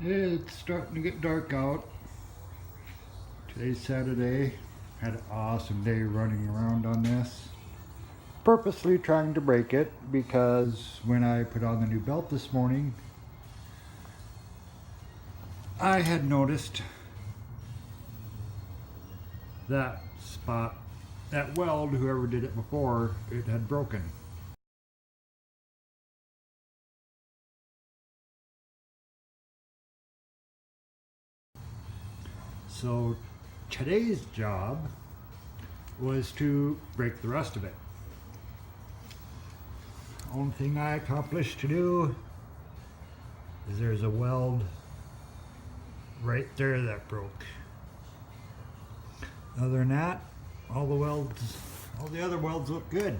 It's starting to get dark out. Today's Saturday. Had an awesome day running around on this. Purposely trying to break it because when I put on the new belt this morning, I had noticed that spot, that weld, whoever did it before, it had broken. So today's job was to break the rest of it. Only thing I accomplished to do is there's a weld right there that broke. Other than that, all the other welds look good.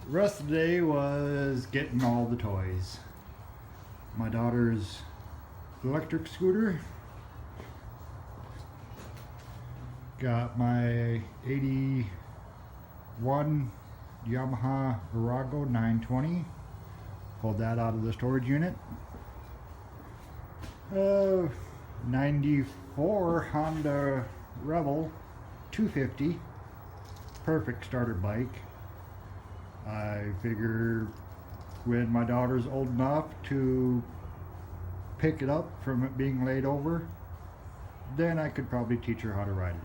The rest of the day was getting all the toys. My daughter's electric scooter. Got my 81 Yamaha Virago 920. Pulled that out of the storage unit. 94 Honda Rebel 250. Perfect starter bike. I figure when my daughter's old enough to pick it up from it being laid over, then I could probably teach her how to ride it.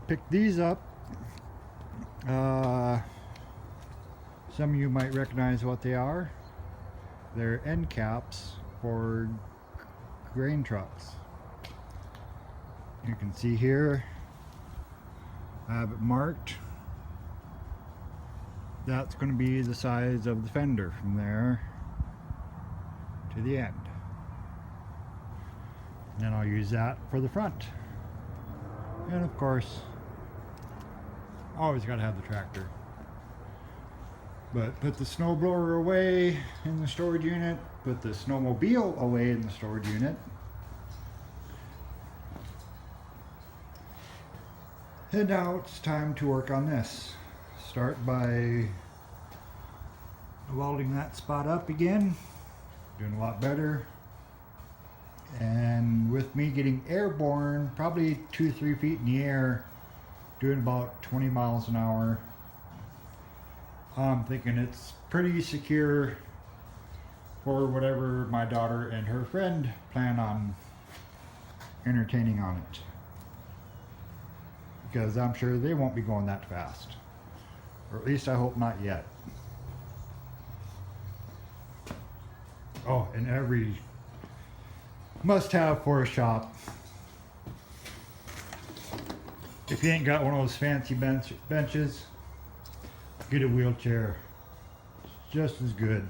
Picked these up. Some of you might recognize what they are. They're end caps for grain trucks. You can see here I have it marked. That's going to be the size of the fender from there to the end. And then I'll use that for the front. And of course, always got to have the tractor. But put the snowblower away in the storage unit, put the snowmobile away in the storage unit. And now it's time to work on this. Start by welding that spot up again, doing a lot better. And with me getting airborne, probably 2-3 feet in the air, doing about 20 miles an hour, I'm thinking it's pretty secure for whatever my daughter and her friend plan on entertaining on it. Because I'm sure they won't be going that fast. Or at least I hope not yet. Oh, and every must-have for a shop. If you ain't got one of those fancy benches, get a wheelchair. It's just as good.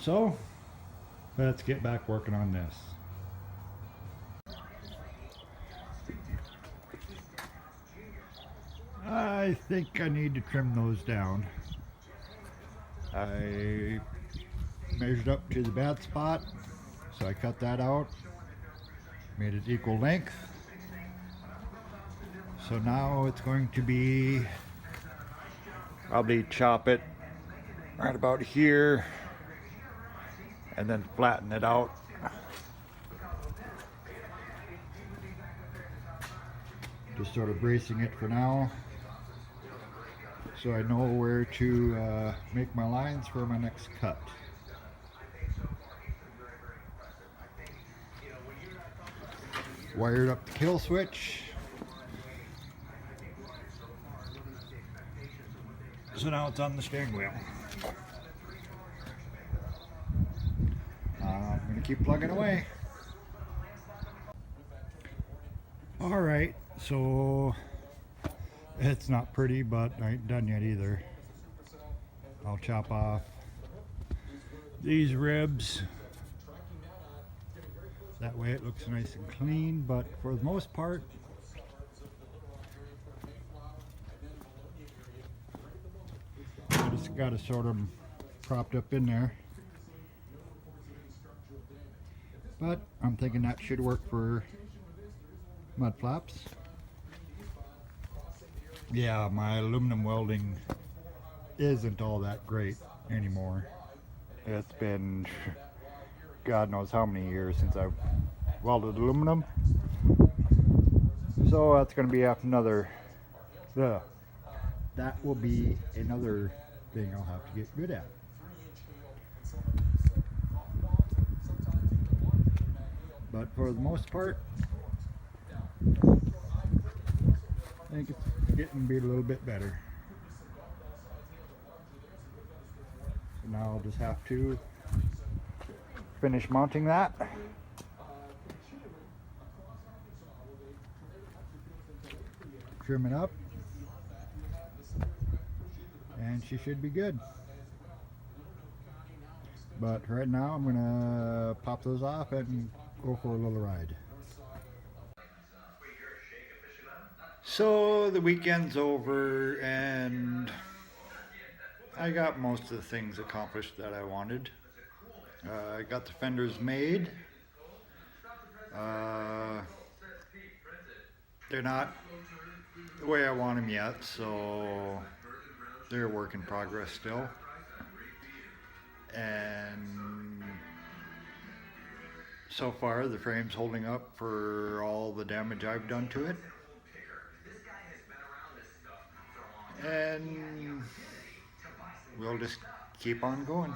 So, let's get back working on this. I think I need to trim those down. I measured up to the bad spot, so I cut that out, made it equal length. So now it's going to be probably chop it right about here and then flatten it out. Just sort of bracing it for now, so I know where to make my lines for my next cut. Wired up the kill switch. So now it's on the steering wheel. I'm going to keep plugging away. Alright, so it's not pretty, but I ain't done yet either. I'll chop off these ribs. That way it looks nice and clean, but for the most part, I just got to sort them propped up in there. But I'm thinking that should work for mud flaps. Yeah, my aluminum welding isn't all that great anymore. It's been God knows how many years since I've welded aluminum. So that's going to be another, that will be another thing I'll have to get good at. But for the most part, I think it's getting to be a little bit better. So now I'll just have to finish mounting that. Trim it up. And she should be good. But right now I'm gonna pop those off and go for a little ride. So the weekend's over and I got most of the things accomplished that I wanted. I got the fenders made. They're not the way I want them yet, so they're a work in progress still. And so far the frame's holding up for all the damage I've done to it. And we'll just keep on going.